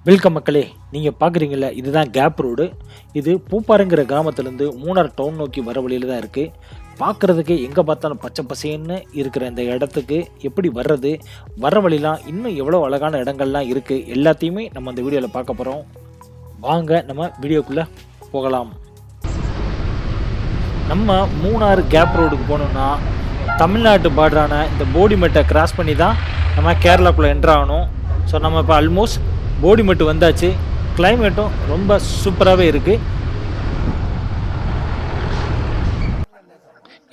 Welcome மக்களே, நீங்கள் பார்க்குறீங்கள இதுதான் கேப் ரோடு. இது பூப்பாறைங்கிற கிராமத்துலேருந்து மூணார் டவுன் நோக்கி வர வழியில் தான் இருக்குது. பார்க்குறதுக்கு எங்கே பார்த்தாலும் பச்சை பசேன்னு இருக்கிற இந்த இடத்துக்கு எப்படி வர்றது, வர வழிலாம் இன்னும் எவ்வளோ அழகான இடங்கள்லாம் இருக்குது, எல்லாத்தையுமே நம்ம இந்த வீடியோவில் பார்க்க போகிறோம். வாங்க நம்ம வீடியோக்குள்ளே போகலாம். நம்ம மூணார் கேப் ரோடுக்கு போகணுன்னா தமிழ்நாட்டு பார்டரான இந்த போடிமெட்டை கிராஸ் பண்ணி தான் நம்ம கேரளாக்குள்ளே என்ட்ராகணும். ஸோ நம்ம இப்போ ஆல்மோஸ்ட் போடிமெட்டு வந்தாச்சு. கிளைமேட்டும் ரொம்ப சூப்பராகவே இருக்குது.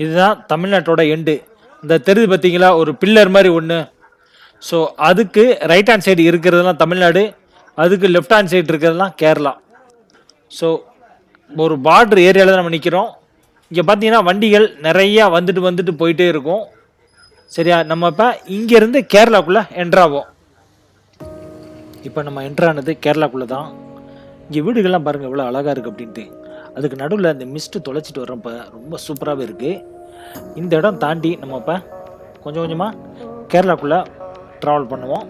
இதுதான் தமிழ்நாட்டோட எண்டு. இந்த தெரிது பார்த்தீங்களா, ஒரு பில்லர் மாதிரி ஒன்று. ஸோ அதுக்கு ரைட் ஹேண்ட் சைடு இருக்கிறதுலாம் தமிழ்நாடு, அதுக்கு லெஃப்ட் ஹேண்ட் சைடு இருக்கிறதுலாம் கேரளா. ஸோ ஒரு பார்டர் ஏரியாவில் தான் நம்ம நிற்கிறோம். இங்கே பார்த்தீங்கன்னா வண்டிகள் நிறையா வந்துட்டு போயிட்டே இருக்கும். சரியா, நம்ம இப்போ இங்கேருந்து கேரளாக்குள்ளே என்ட்ராவோம். இப்போ நம்ம என்ட்ரானது கேரளாக்குள்ளே தான். இங்கே வீடுகள்லாம் பாருங்கள் எவ்வளோ அழகாக இருக்குது அப்படின்ட்டு. அதுக்கு நடுவில் இந்த மிஸ்ட்டு தொலைச்சிட்டு வர்றப்ப ரொம்ப சூப்பராகவே இருக்குது. இந்த இடம் தாண்டி நம்ம இப்போ கொஞ்சம் கொஞ்சமாக கேரளாக்குள்ளே ட்ராவல் பண்ணுவோம்.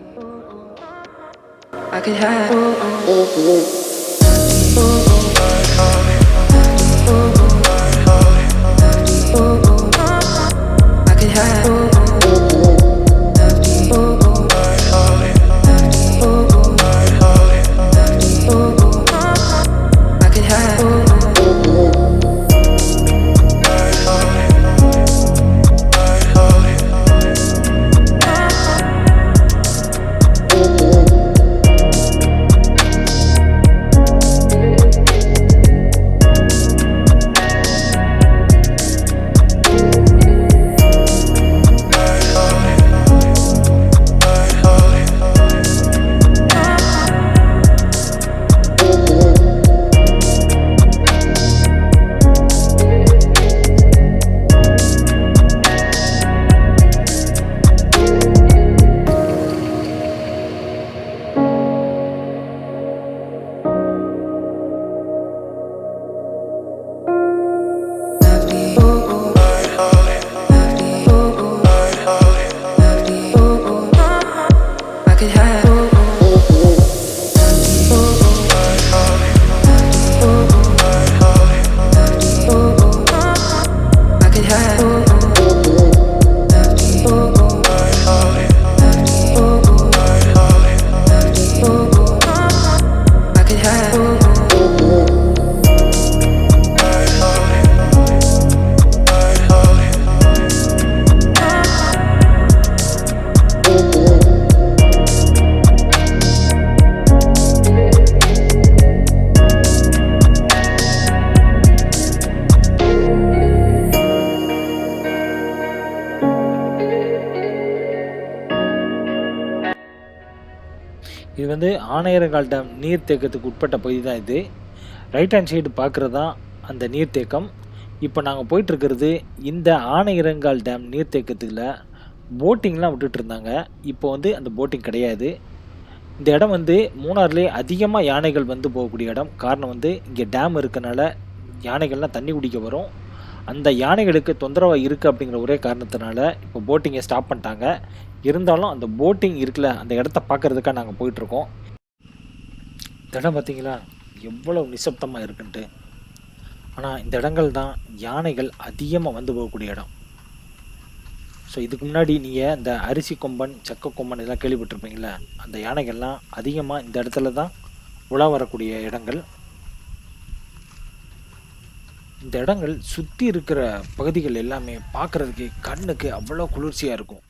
இது வந்து ஆனையரங்கால் டேம் நீர்த்தேக்கத்துக்கு உட்பட்ட பகுதி தான் இது. ரைட் ஹேண்ட் சைடு பார்க்குறது தான் அந்த நீர்த்தேக்கம். இப்போ நாங்கள் போயிட்டுருக்கிறது இந்த ஆனையரங்கால் டேம் நீர்த்தேக்கத்தில் போட்டிங்லாம் விட்டுட்டு இருந்தாங்க. இப்போ வந்து அந்த போட்டிங் கிடையாது. இந்த இடம் வந்து மூணாறுலேயே அதிகமாக யானைகள் வந்து போகக்கூடிய இடம். காரணம் வந்து இங்கே டேம் இருக்கனால யானைகள்லாம் தண்ணி குடிக்க வரும். அந்த யானைகளுக்கு தொந்தரவாக இருக்குது அப்படிங்கிற ஒரே காரணத்தினால இப்போ போட்டிங்கை ஸ்டாப் பண்ணிட்டாங்க. இருந்தாலும் அந்த போட்டிங் இருக்குல்ல, அந்த இடத்த பார்க்குறதுக்காக நாங்கள் போயிட்டுருக்கோம். இந்த இடம் பார்த்தீங்களா எவ்வளோ நிசப்தமாக இருக்குன்ட்டு. ஆனால் இந்த இடங்கள் தான் யானைகள் அதிகமாக வந்து போகக்கூடிய இடம். ஸோ இதுக்கு முன்னாடி நீங்கள் இந்த அரிசி கொம்பன், சக்க கொம்பன் இதெல்லாம் கேள்விப்பட்டிருப்பீங்களா, அந்த யானைகள்லாம் அதிகமாக இந்த இடத்துல தான் உலா வரக்கூடிய இடங்கள். இந்த இடங்கள் சுற்றி இருக்கிற பகுதிகள் எல்லாமே பார்க்குறதுக்கு கண்ணுக்கு அவ்வளோ குளிர்ச்சியாக இருக்கும்.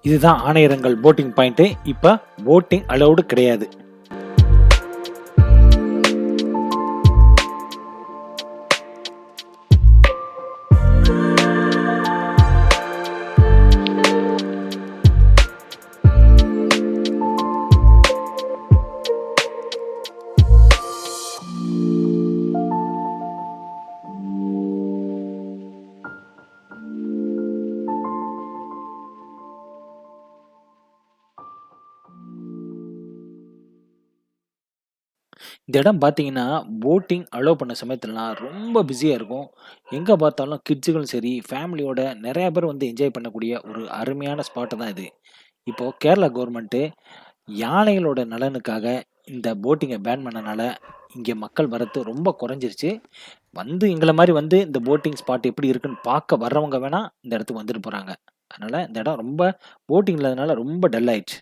இதுதான் ஆனையரங்கல் போட்டிங் பாயிண்ட்டு. இப்போ போட்டிங் அலௌடு கிடையாது. இந்த இடம் பார்த்தீங்கன்னா, போட்டிங் அலோவ் பண்ண சமயத்துலலாம் ரொம்ப பிஸியா இருக்கும். எங்க பார்த்தாலும் கிட்ஸுகளும் சரி, ஃபேமிலியோட நெறைய பேர் வந்து என்ஜாய் பண்ணக்கூடிய ஒரு அருமையான ஸ்பாட் தான் இது. இப்போ கேரளா கவர்மெண்ட்டு யானைகளோட நலனுக்காக இந்த போட்டிங்க பேன் பண்ணனால, இங்க மக்கள் வரத்து ரொம்ப குறைஞ்சிருச்சு. வந்து எங்கள மாரி வந்து இந்த போட்டிங் ஸ்பாட் எப்படி இருக்குன்னு பார்க்க வர்றவங்க வேணா இந்த இடத்துக்கு வந்துட்டு போறாங்க. அதனால இந்த இடம் ரொம்ப போட்டிங் இல்லாதனால ரொம்ப டல் ஆயிடுச்சு.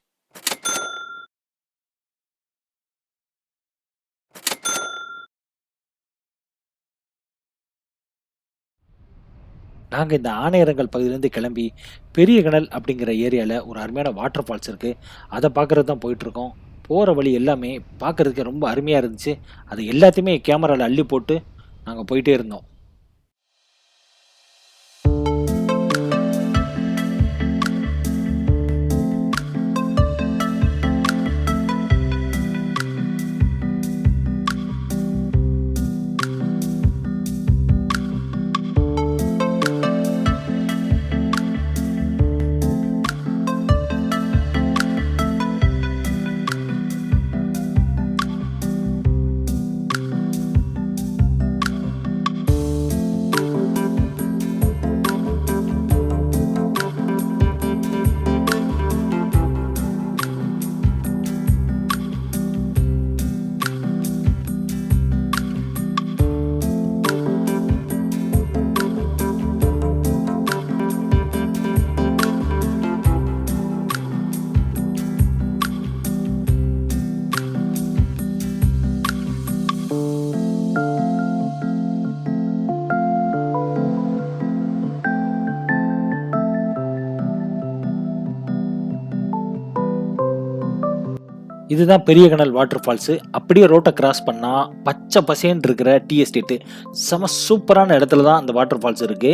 நாங்க இந்த ஆனையரங்கல் பகுதியிலேருந்து கிளம்பி, பெரிய கடல் அப்படிங்கிற ஏரியால ஒரு அருமையான வாட்டர் ஃபால்ஸ் இருக்கு. அத பார்க்கறது தான் போயிட்டுருக்கோம். போற வழி எல்லாமே பார்க்கறதுக்கு ரொம்ப அருமையா இருந்துச்சு. அது எல்லாத்தையுமே கேமரால அள்ளி போட்டு நாங்க போயிட்டே இருந்தோம். இதுதான் பெரிய கனல் வாட்டர் ஃபால்ஸு. அப்படியே ரோட்ட கிராஸ் பண்ணா, பச்சை பசேல்ன்னு இருக்கிற டீ எஸ்டேட்டு. செம சூப்பரான இடத்துல தான் அந்த வாட்டர் ஃபால்ஸ் இருக்கு.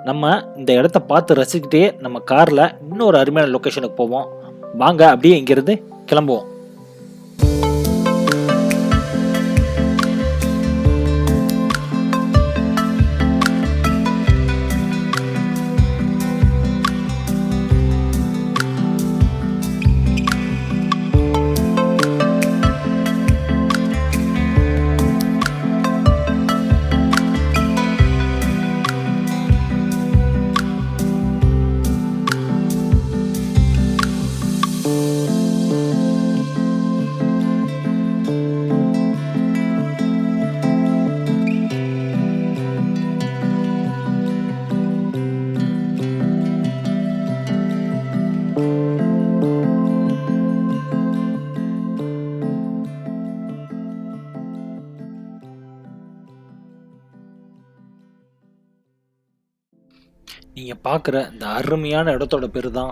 நம்ம இந்த இடத்த பார்த்து ரசிச்சுக்கிட்டே நம்ம கார்ல இன்னொரு அருமையான லொகேஷனுக்கு போவோம். வாங்க அப்படியே இங்கிருந்து கிளம்புவோம். நீங்க பார்க்குற இந்த அருமையான இடத்தோட பேரு தான்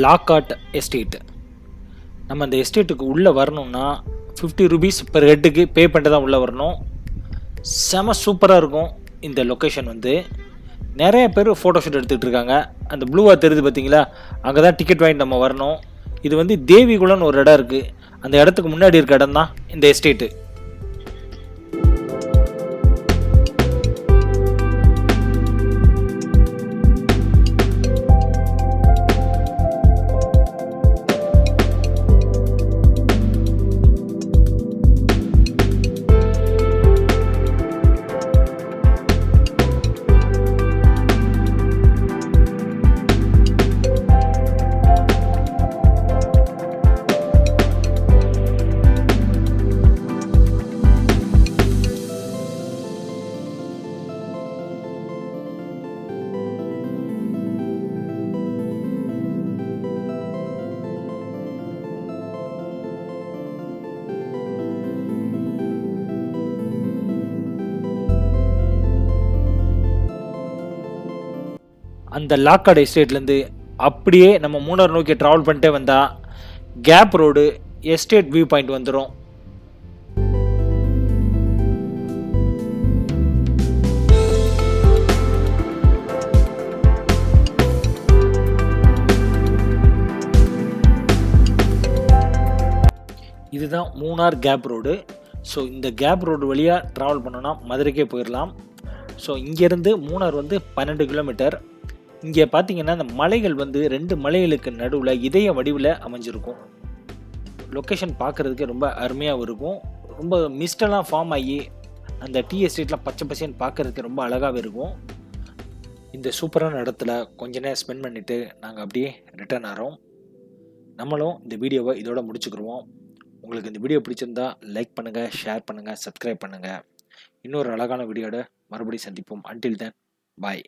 லாக்காட் எஸ்டேட். நம்ம அந்த எஸ்டேட்டுக்கு உள்ள வரணும்னா ₹50 பெர் ஹெட்டுக்கு பே பண்ணிட்டு தான் உள்ள வரணும். செம சூப்பரா இருக்கும் இந்த லொகேஷன் வந்து. நெறைய பேர் ஃபோட்டோ ஷூட் எடுத்துட்டு இருக்காங்க. அந்த ப்ளூவா தெரியுது பார்த்தீங்களா? அங்க தான் டிக்கெட் வாங்கிட்டு நம்ம வரணும். இது வந்து தேவிகுளம்னு ஒரு இடம் இருக்கு. அந்த இடத்துக்கு முன்னாடி இருக்க இடம் தான் இந்த எஸ்டேட்டு. அந்த லாக்காட் எஸ்டேட்லேருந்து அப்படியே நம்ம மூணார் நோக்கி ட்ராவல் பண்ணிட்டே வந்தால் gap road estate view point வந்துடும். இதுதான் மூணார் கேப் ரோடு. ஸோ இந்த கேப் ரோடு வழியாக ட்ராவல் பண்ணோன்னா மதுரைக்கே போயிடலாம். ஸோ இங்கேருந்து மூணார் வந்து 12 கிலோமீட்டர். இங்கே பார்த்தீங்கன்னா இந்த மலைகள் வந்து 2 மலைகளுக்கு நடுவில் இதய வடிவில் அமைஞ்சிருக்கும். லொக்கேஷன் பார்க்குறதுக்கு ரொம்ப அருமையாக இருக்கும். ரொம்ப மிஸ்டெல்லாம் ஃபார்ம் ஆகி அந்த டீ எஸ்டேட்லாம் பச்சை பச்சைன்னு பார்க்குறதுக்கு ரொம்ப அழகாகவே இருக்கும். இந்த சூப்பரான இடத்துல கொஞ்ச நேரம் ஸ்பெண்ட் பண்ணிவிட்டு நாங்கள் அப்படியே ரிட்டர்ன் ஆகிறோம். நம்மளும் இந்த வீடியோவை இதோட முடிச்சுக்கிடுவோம். உங்களுக்கு இந்த வீடியோ பிடிச்சிருந்தா லைக் பண்ணுங்கள், ஷேர் பண்ணுங்கள், சப்ஸ்கிரைப் பண்ணுங்கள். இன்னொரு அழகான வீடியோட மறுபடியும் சந்திப்போம். அன்டில் தென் பாய்.